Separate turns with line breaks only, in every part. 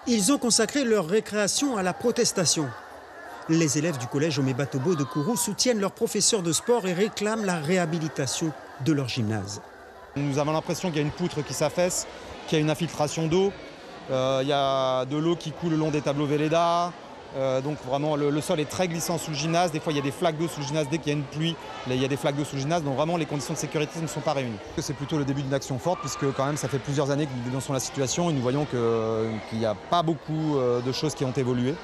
Ils ont consacré leur récréation à la protestation. Les élèves du collège Omé Batobo de Kourou soutiennent leurs professeurs de sport et réclament la réhabilitation de leur gymnase.
Nous avons l'impression qu'il y a une poutre qui s'affaisse, qu'il y a une infiltration d'eau. Il y a de l'eau qui coule le long des tableaux Velleda. Donc vraiment le sol est très glissant sous le gymnase. Des fois il y a des flaques d'eau sous le gymnase. Dès qu'il y a une pluie, il y a des flaques d'eau sous le gymnase. Donc vraiment les conditions de sécurité ne sont pas réunies. C'est plutôt le début d'une action forte puisque quand même ça fait plusieurs années que nous dénonçons la situation et nous voyons qu'il n'y a pas beaucoup de choses qui ont évolué.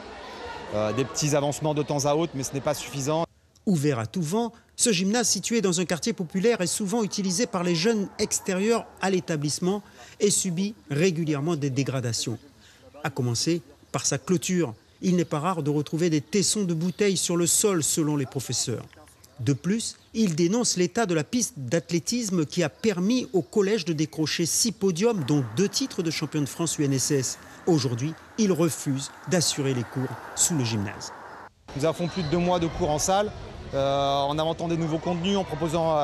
Des petits avancements de temps à autre, mais ce n'est pas suffisant.
Ouvert à tout vent, ce gymnase situé dans un quartier populaire est souvent utilisé par les jeunes extérieurs à l'établissement et subit régulièrement des dégradations. À commencer par sa clôture. Il n'est pas rare de retrouver des tessons de bouteilles sur le sol selon les professeurs. De plus, il dénonce l'état de la piste d'athlétisme qui a permis au collège de décrocher 6 podiums, dont 2 titres de champion de France UNSS. Aujourd'hui, il refuse d'assurer les cours sous le gymnase.
Nous avons plus de 2 mois de cours en salle, en inventant des nouveaux contenus, en proposant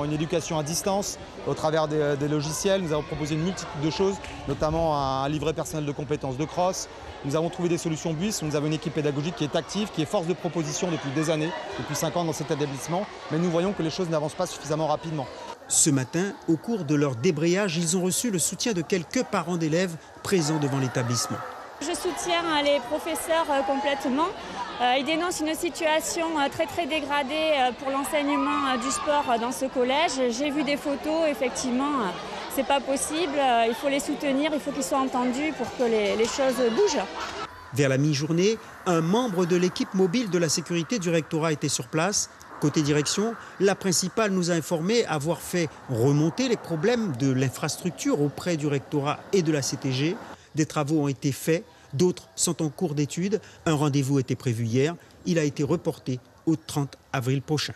une éducation à distance au travers des logiciels. Nous avons proposé une multitude de choses, notamment un livret personnel de compétences de cross. Nous avons trouvé des solutions BUIS. Nous avons une équipe pédagogique qui est active, qui est force de proposition depuis des années, depuis 5 ans dans cet établissement. Mais nous voyons que les choses n'avancent pas suffisamment rapidement.
Ce matin, au cours de leur débrayage, ils ont reçu le soutien de quelques parents d'élèves présents devant l'établissement.
Je soutiens les professeurs complètement. Ils dénoncent une situation très dégradée pour l'enseignement du sport dans ce collège. J'ai vu des photos, effectivement, c'est pas possible. Il faut les soutenir, il faut qu'ils soient entendus pour que les choses bougent.
Vers la mi-journée, un membre de l'équipe mobile de la sécurité du rectorat était sur place. Côté direction, la principale nous a informé avoir fait remonter les problèmes de l'infrastructure auprès du rectorat et de la CTG. Des travaux ont été faits, d'autres sont en cours d'étude. Un rendez-vous était prévu hier. Il a été reporté au 30 avril prochain.